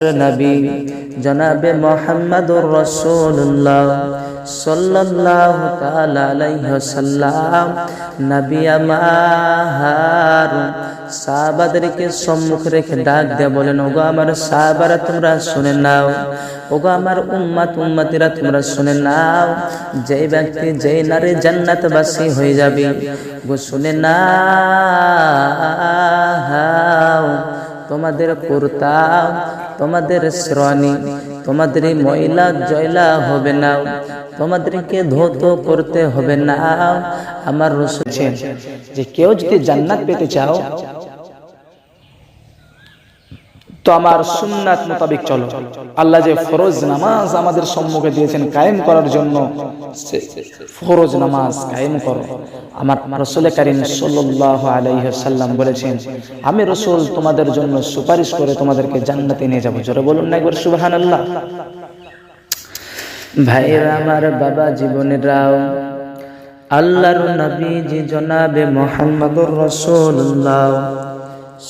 নবী জনাবে মুহাম্মদুর রাসূলুল্লাহ সাল্লাল্লাহু তাআলা আলাইহি ওয়াসাল্লাম নবী আমার সাহাবাদেরকে সম্মুখে রেখে ডাক দিয়ে বলেন, ওগো আমার সাহাবারা তোমরা শুনে নাও, ওগো আমার উম্মতিরা তোমরা শুনে নাও, যেই ব্যক্তি যেই নারী জান্নাতবাসী হয়ে যাবে গো শুনে নাও, তোমাদের কুর্তা, তোমাদের শ্রেণী, তোমাদের ময়লা জয়লা হবে না, তোমাদেরকে ধৌত করতে হবে না। আমার রাসূল যে কেউ যদি জান্নাত পেতে চাও তো আমার সুন্নাত মোতাবেক চলো। আল্লাহ যে ফরজ নামাজ আমাদের সম্মুখে দিয়েছেন কায়েম করার জন্য, ফরজ নামাজ কায়েম করো। আমার রাসূল কারীম সাল্লাল্লাহু আলাইহি ওয়াসাল্লাম বলেছেন, আমি রাসূল তোমাদের জন্য সুপারিশ করে তোমাদেরকে জান্নাতে নিয়ে যাব। জোরে বলুন না একবার সুবহানাল্লাহ। ভাইরা আমার, বাবা জীবনেরাও, আল্লাহর নবীজি জনাবে মুহাম্মদুর রাসূলুল্লাহ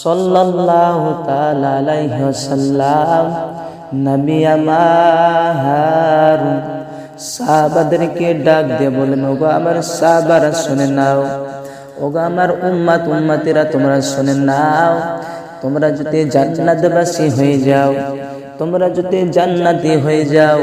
সাল্লাল্লাহু তাআলা আলাইহি ওয়াসাল্লাম নবী আমার সাহাবাদেরকে ডাক দিয়ে বলেন, ওগো আমার সাহাবারা শুনে নাও, ওগো আমার উম্মতিরা তোমরা শুনে নাও, তোমরা যদি জান্নাতবাসী হয়ে যাও, তোমরা যদি জান্নাতি হয়ে যাও,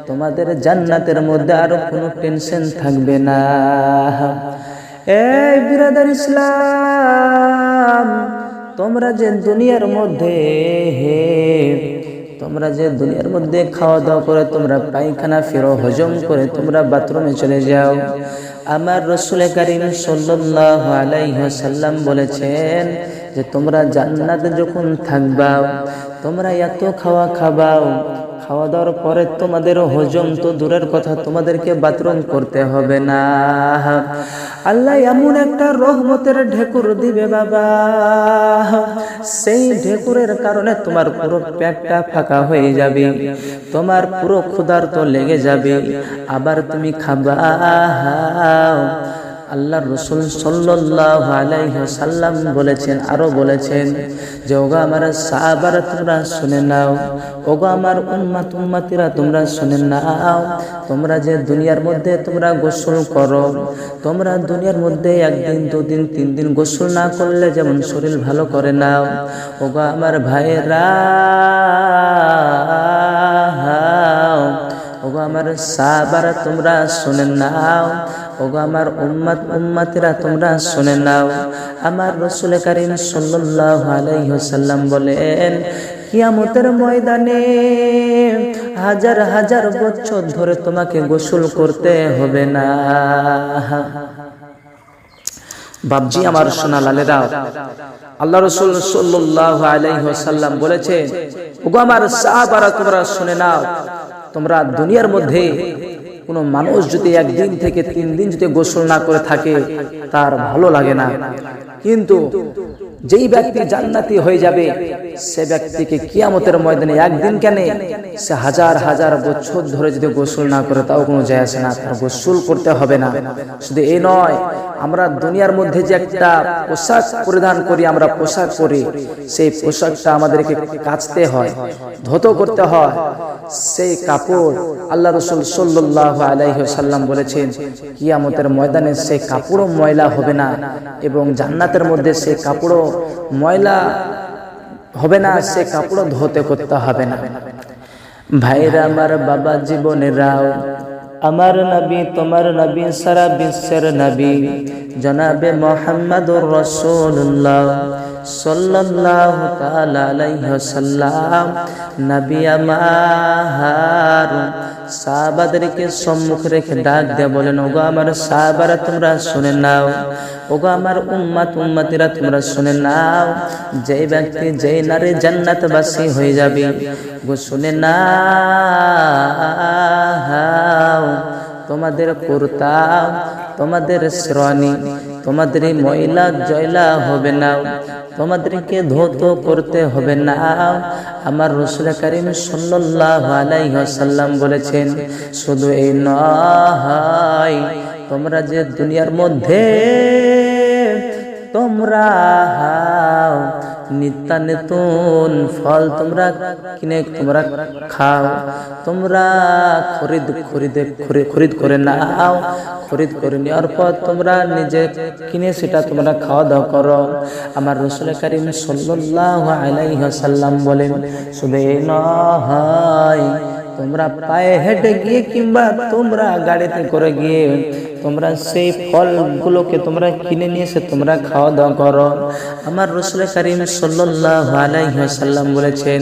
তোমাদের জান্নাতের মধ্যে আর কোনো টেনশন থাকবে না। এই বিরাদার ইসলাম, তোমরা যে দুনিয়ার মধ্যে খাওয়া দাওয়া করে তোমরা পায়খানা ফেরো, হজম করে তোমরা বাথরুমে চলে যাও, আমার রাসূল কারীম সাল্লাল্লাহু আলাইহি ওয়াসাল্লাম বলেছেন যে তোমরা জান্নাতে যখন থাকবা, তোমরা এত খাওয়া দাওয়ার পরে তোমাদের হজম তো দূরের কথা, তোমাদেরকে বাথরুম করতে হবে না। আল্লাহ এমন একটা রহমতের ঢেকুর দিবে বাবা, সেই ঢেকুরের কারণে তোমার পুরো পেটটা ফাঁকা হয়ে যাবে, তোমার পুরো ক্ষুধার্ত লেগে যাবে, আবার তুমি খাবা। আল্লাহর রাসূল সাল্লাল্লাহু আলাইহি ওয়াসাল্লাম বলেছেন, আরো বলেছেন যে ওগো আমার সাহাবারা তোমরা শুনে নাও, ওগো আমার উম্মতিরা তোমরা শুনে নাও, তোমরা যে দুনিয়ার মধ্যে তোমরা গোসল করো, তোমরা দুনিয়ার মধ্যে একদিন দুদিন তিন দিন গোসল না করলে যেমন শরীর ভালো করে নাও, ওগো আমার ভাইয়েরা, ওগো আমার সাহাবারা তোমরা শুনে নাও, ওগো আমার উম্মতিরা তোমরা শুনে নাও। আমার রাসূল কারীম সাল্লাল্লাহু আলাইহি ওয়াসাল্লাম বলেন, কিয়ামতের ময়দানে হাজার হাজার বছর ধরে তোমাকে গোসল করতে হবে না। বাপজি আমার সোনা লালেরা, আল্লাহ রাসূল সাল্লাল্লাহু আলাইহি ওয়াসাল্লাম বলেছে, ওগো আমার সাহাবারা তোমরা শুনে নাও, তোমরা দুনিয়ার মধ্যে কোন মানুষ যদি একদিন থেকে 3 দিন যদি গোসল না করে থাকে তার ভালো লাগে না, কিন্তু যেই ব্যক্তি জান্নাতি হয়ে যাবে সে ব্যক্তিকে কিয়ামতের ময়দানে একদিন কেন, সে হাজার হাজার বছর ধরে যদি গোসল না করে তাও কোনো যায় আসে না, তার গোসল করতে হবে না। শুধু এই নয়, আমরা দুনিয়ার মধ্যে যে একটা পোশাক পরিধান করি, আমরা পোশাক পরি, সেই পোশাকটা আমাদেরকে কাচতে হয়, ধৌত করতে হয়, সেই কাপড় আল্লাহ রাসূল সাল্লাল্লাহু আলাইহি ওয়াসাল্লাম বলেছেন কিয়ামতের ময়দানে সেই কাপড়ও ময়লা হবে না, এবং জান্নাতের মধ্যে সেই কাপড়ও ময়লা হবে না, সে কাপড় ধুতে করতে হবে না। ভাইরা আমার, বাবা জীবনেরাও, আমার নবী তোমার নবী সারা বিশ্বের নবী জনাবে মুহাম্মদুর রাসূলুল্লাহ সাল্লাল্লাহু তাআলা আলাইহি ওয়াসাল্লাম নবী আমার সাহাবাদেরকে সম্মুখে রেখে ডাক দিয়ে বলেন, ওগো আমার সাহাবারা তোমরা শুনে নাও, ওগো আমার উম্মতিরা তোমরা শুনে নাও, যেই ব্যক্তি যেই নারী জান্নাতবাসী হয়ে যাবে গো শুনে নাও, তোমাদের কুর্তা, তোমাদের শ্রেণী, তোমাদের ময়লা জয়লা হবে না, তোমাদেরকে ধৌত করতে হবে না। আমার রাসূল কারীম সাল্লাল্লাহু আলাইহি ওয়াসাল্লাম বলেছেন, শুধু এই নয়, তোমরা যে দুনিয়ার মধ্যে তোমরা নিত্যানতুন ফল তোমরা কিনে তোমরা খাও, তোমরা খরিদ করে নাও, খরিদ করে নেওয়ার পর তোমরা নিজে কিনে সেটা তোমরা খাওয়া দাওয়া করো। আমার রাসূল কারীম সাল্লাল্লাহু আলাইহি ওয়াসাল্লাম বলেন, শুধু এই নয়, তোমরা পায়ে হেঁটে গিয়ে কিংবা তোমরা গাড়িতে করে গিয়ে তোমরা সেই ফলগুলোকে তোমরা কিনে নিয়ে এসে তোমরা খাওয়া দাওয়া করো। আমার রাসূল কারীম সাল্লাল্লাহু আলাইহি ওয়াসাল্লাম বলেছেন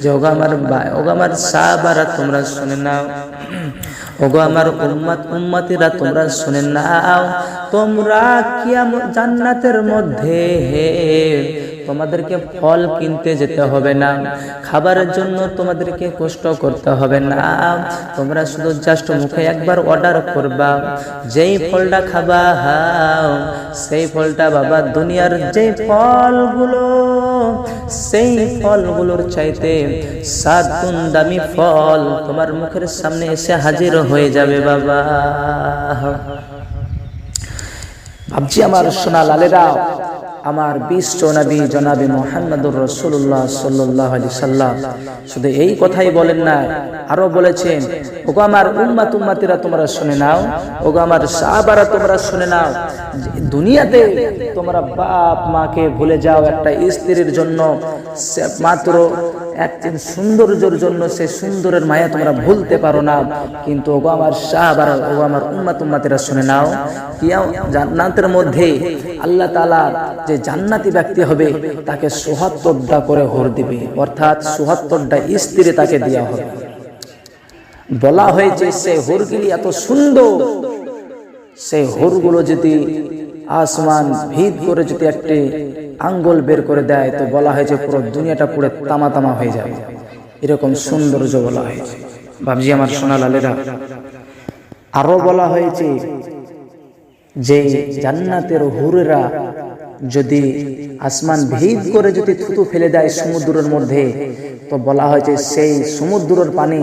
যে ওগো আমার সাহাবারা তোমরা শুনে নাও, ওগো আমার উম্মতিরা তোমরা শুনে নাও, তোমরা কিয়ামত জান্নাতের মধ্যে তোমাদেরকে ফল কিনতে যেতে হবে না, খাবারের জন্য তোমাদেরকে কষ্ট করতে হবে না, তোমরা শুধু জাস্ট মুখে একবার অর্ডার করবা, যেই ফলটা খাবা সেই ফলটা বাবা দুনিয়ার যেই ফলগুলো সেই ফলগুলোর চাইতে 7 গুণ দামি ফল তোমার মুখের সামনে এসে হাজির হয়ে যাবে বাবা। ভাবছি আমার সোনা লালেরা, আমার বিশ্ব নবী জনাবে মুহাম্মদুর রাসূলুল্লাহ সাল্লাল্লাহু আলাইহি সাল্লাম শুধু এই কথাই বলেন না, আরো বলেছেন, ওগো আমার উম্মতিরা তোমরা শুনে নাও, ওগো আমার সাহাবারা তোমরা শুনে নাও, দুনিয়াতে তোমরা বাপ মাকে ভুলে যাও একটা স্ত্রীর জন্য, মাত্র একদিন সৌন্দর্যের জন্য সেই সুন্দরের মায়া তোমরা ভুলতে পারো না, কিন্তু ওগো আমার সাহাবারা, ওগো আমার উম্মতিরা শুনে নাও, জান্নাতের মধ্যে আল্লাহ তাআলা যে জান্নাতি ব্যক্তি হবে তাকে ৭৪টা করে হুর দিবে, অর্থাৎ ৭৪টা স্ত্রী তাকে দেওয়া হবে। বলা হয়েছে সেই হুরগুলি এত সুন্দর, সেই হুরগুলো যদি আসমান ভিদ করে যদি একটি আঙ্গুল বের করে দেয় তো বলা হয়েছে পুরো দুনিয়াটা পুরো তামা তামা হয়ে যাবে, এরকম সৌন্দর্য বলা হয়েছে। বাবজি আমার সোনা লালেরা, আরো বলা হয়েছে যে জান্নাতের হুরেরা যদি আসমান ভেদ করে যদি থুতু ফেলে দেয় সমুদ্রের মধ্যে তো বলা হয়েছে সেই সমুদ্রের পানি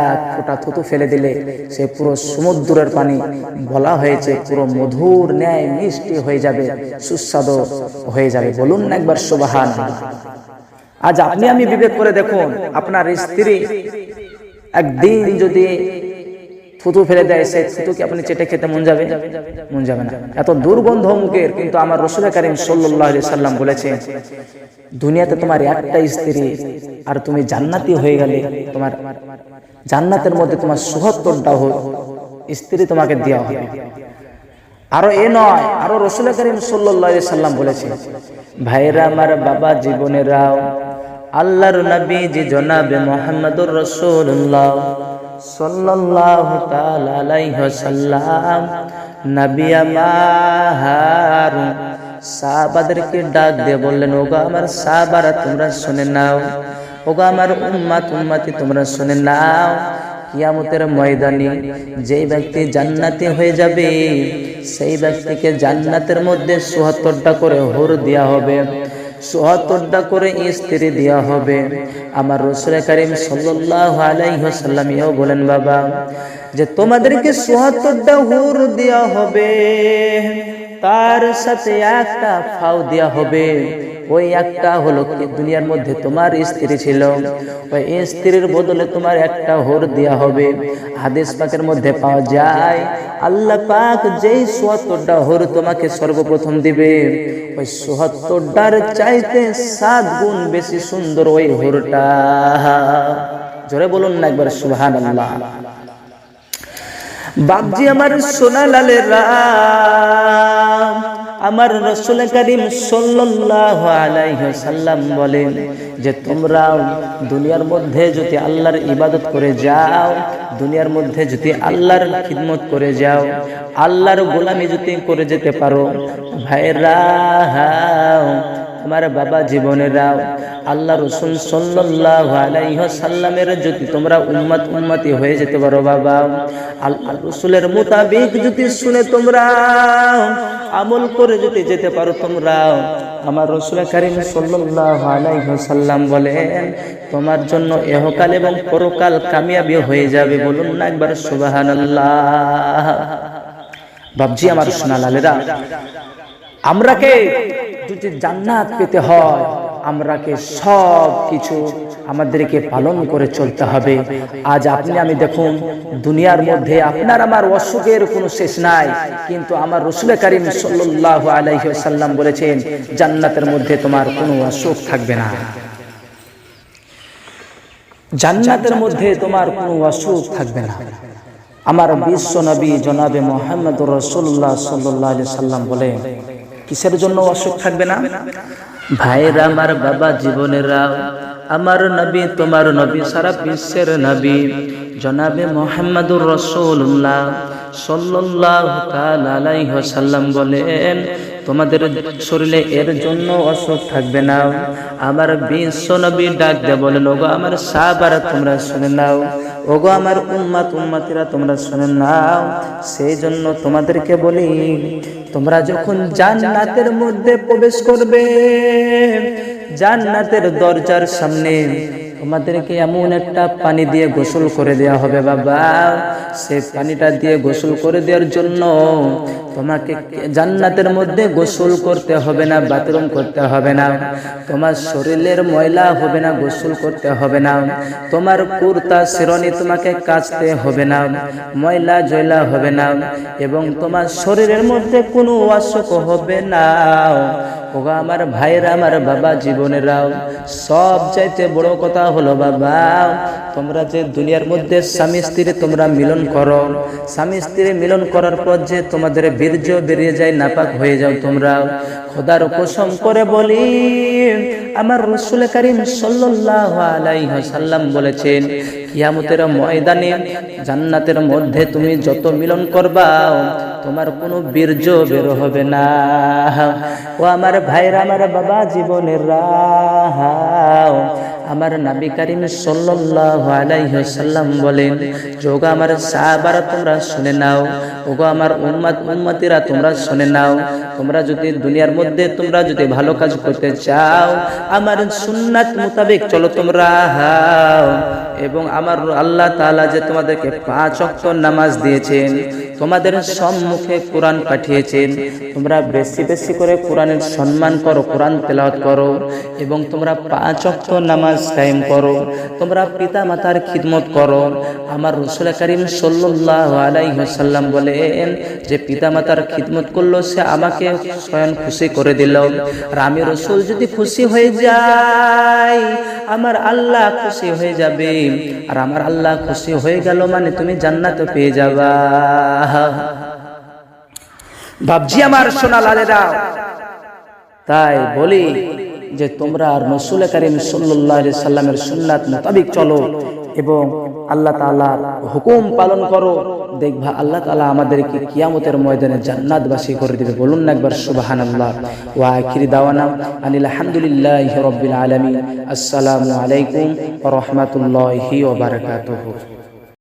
এক ফোঁটা থুতু ফেলে দিলে সে পুরো সমুদ্রের পানি বলা হয়েছে পুরো মধুর ন্যায় মিষ্টি হয়ে যাবে, সুস্বাদু হয়ে যাবে। বলুন না একবার সুবহানাল্লাহ। আজ আপনি আমি বিবেক করে দেখুন, আপনার স্ত্রী একদিন যদি থুতু ফেলে দেয়, সেই থুতুকে আপনি চেটে খেতে মন যাবে? মন যাবে না, এত দুর্গন্ধ মুখের। কিন্তু আমার রাসূল কারীম সাল্লাল্লাহু আলাইহি সাল্লাম বলেছেন, দুনিয়াতে তোমার একটা স্ত্রী আর তুমি জান্নাতি হয়ে গেলে, তোমার জান্নাতের মধ্যে তোমার ৭৪টা স্ত্রী তোমাকে দেওয়া হবে। আরো এ নয়, আরো রাসূল কারীম সাল্লাল্লাহু আলাইহি সাল্লাম বলেছেন, ভাইরা আমার, বাবা জীবনেরাও, আল্লাহর নবী জি জনাবে মুহাম্মদুর রাসূলুল্লাহ সাল্লাল্লাহু তাআলা আলাইহি ওয়াসাল্লাম নবী আমার সাহাবাদেরকে ডাক দিয়ে বললেন, ওগো আমার সাহাবারা তোমরা শুনে নাও, ওগো আমার উম্মতি তোমরা শুনে নাও, কিয়ামতের ময়দানে যেই ব্যক্তি জান্নাতি হয়ে যাবে সেই ব্যক্তিকে জান্নাতের মধ্যে ৭৪টা করে হুর দেওয়া হবে, ৭৪টা করে স্ত্রী দেওয়া হবে। আমার রাসূল কারীম সাল্লাল্লাহু আলাইহি ওয়াসাল্লাম এও বলেন, বাবা যে তোমাদেরকে ৭৪টা হুর দেওয়া হবে, তার সাথে একটা ফাও দেওয়া হবে। ওই একটা হলো কি, দুনিয়ার মধ্যে তোমার স্ত্রী ছিল, ওই স্ত্রীর বদলে তোমার একটা হুর দেওয়া হবে। হাদিস পাকের মধ্যে পাওয়া যায়, আল্লাহ পাক যেই ৭৪টা হুর তোমাকে সর্বপ্রথম দিবে, ওই ৭৪টার চাইতে ৭ গুণ বেশি সুন্দর ওই হুরটা। জোরে বলুন না একবার সুবহানাল্লাহ। বাপজি আমার সোনা লালেরা, আমার রাসূল কারীম সাল্লাল্লাহু আলাইহি ওয়াসাল্লাম বলেন যে তোমরা দুনিয়ার মধ্যে যদি আল্লাহর ইবাদত করে যাও, দুনিয়ার মধ্যে যদি আল্লাহর খিদমত করে যাও, আল্লাহর গোলামি যদি করে যেতে পারো, ভাইরা আমার বাবা জীবনেরাও, আল্লাহ রাসূল সাল্লাল্লাহু আলাইহি ওয়াসাল্লামের যদি তোমরা উম্মতি হয়ে যেতে পারো বাবা, আল্লাহ রাসূলের মোতাবেক যদি শুনে তোমরা আমল করে যদি যেতে পারো তোমরা, আমার রাসূল কারীম সাল্লাল্লাহু আলাইহি ওয়াসাল্লাম বলেন তোমার জন্য ইহকাল এবং পরকাল কামিয়াবি হয়ে যাবে। বলুন না একবার সুবহানাল্লাহ। বাপজি আমার সোনা লালেরা, আমরাকে যদি জান্নাত পেতে হয় আমরাকে সব কিছু আমাদেরকে পালন করে চলতে হবে। আজ আপনি আমি দেখুন, দুনিয়ার মধ্যে আপনার আমার অসুখের কোনো শেষ নাই, কিন্তু আমার রাসূল কারীম সাল্লাল্লাহু আলাইহি ওয়াসাল্লাম বলেছেন জান্নাতের মধ্যে তোমার কোনো অসুখ থাকবে না, জান্নাতের মধ্যে তোমার কোনো অসুখ থাকবে না। আমার বিশ্ব নবী জনাবে মুহাম্মদুর রাসূলুল্লাহ সাল্লাল্লাহু আলাইহি সাল্লাম বলেন কিসের জন্য অসুখ থাকবে না? ভাইরা আমার, বাবা জীবনেরা, আমার নবী তোমার নবী সারা বিশ্বের নবী জনাবে মুহাম্মদুর রাসূলুল্লাহ সাল্লাল্লাহু তাআলা আলাইহি ওয়াসাল্লাম বলেন তোমাদের শরীরে এর জন্য অসুখ থাকবে না। আমার বিশ্ব নবী ডাক দিয়ে বলেন, ওগো আমার সাহাবারা তোমরা শুনে নাও, ওগো আমার উম্মতিরা তোমরা শুনে নাও। সেই জন্য তোমাদেরকে বলি, তোমরা যখন জান্নাতের মধ্যে প্রবেশ করবে, জান্নাতের দরজার সামনে তোমাদেরকে এমন একটা পানি দিয়ে গোসল করে দেওয়া হবে বাবা। সেই পানিটা দিয়ে গোসল করে দেওয়ার জন্য তোমাকে জান্নাতের মধ্যে গোসল করতে হবে না, বাথরুম করতে হবে না, তোমার শরীরের ময়লা হবে না, গোসল করতে হবে না, তোমার কুর্তা শিরনি তোমাকে কাচতে হবে না, ময়লা জয়লা হবে না, এবং তোমার শরীরের মধ্যে কোনো অসুখ হবে না। ওগো আমার ভাইরা, আমার বাবা জীবনেরাও, সব চাইতে বড় কথা হলো বাবা, তোমরা যে দুনিয়ার মধ্যে স্বামী স্ত্রী তোমরা মিলন করো, স্বামী স্ত্রী মিলন করার পর যে তোমাদের বীর্য বেরিয়ে যায়, নাপাক হয়ে যাও তোমরা, খোদার কসম করে বলি, আমার রাসূল কারীম সাল্লাল্লাহু আলাইহি ওয়াসাল্লাম বলেছেন কিয়ামতের ময়দানে জান্নাতের মধ্যে তুমি যত মিলন করবা তোমার কোনো বীর্য বের হবে না। ও আমার ভাইরা, আমার বাবা জীবনেরা, আমার নবী করিম সাল্লাল্লাহু আলাইহি ওয়াসাল্লাম বলেন, যোগা আমার সাহাবারা তোমরা শুনে নাও, ওগো আমার উম্মতিরা তোমরা শুনে নাও, তোমরা যদি দুনিয়ার মধ্যে তোমরা যদি ভালো কাজ করতে চাও, আমার সুন্নাত মোতাবেক চলো তোমরা, এবং আমার আল্লাহ তাআলা যে তোমাদেরকে 5 ওয়াক্ত নামাজ দিয়েছেন, তোমাদের সম্মুখে কোরআন পাঠিয়েছেন, তোমরা বেশি বেশি করে কোরআনের সম্মান করো, কোরআন তেলাওয়াত করো, এবং তোমরা 5 ওয়াক্ত নামাজ কায়েম করো, তোমরা পিতা মাতার খিদমত করো। আমার রাসূল কারীম সাল্লাল্লাহু আলাইহি ওয়াসাল্লাম বলেন যে পিতা মাতার খিদমত করলো সে আমাকে স্বয়ং খুশি করে দিল, আর আমি রাসূল যদি খুশি হয়ে যাই আমার আল্লাহ খুশি হয়ে যাবে, আর আমার আল্লাহ খুশি হয়ে গেল মানে তুমি জান্নাত পেয়ে যাবা। বাবজি আমার সোনা লালেরা, তাই বলি যে তোমরা রাসূল কারীম সাল্লাল্লাহু আলাইহি সাল্লামের সুন্নাত মোতাবেক চলো এবং আল্লাহ তাআলার হুকুম পালন করো, দেখবা আল্লাহ তাআলা আমাদেরকে কিয়ামতের ময়দানে জান্নাতবাসী করে দিবে। বলুন না একবার সুবহানাল্লাহ। ওয়া আখিরি দাওয়ানা আনিল হামদুলিল্লাহি রাব্বিল আলামিন। আসসালামু আলাইকুম ওয়া রাহমাতুল্লাহি ওয়া বারাকাতুহু।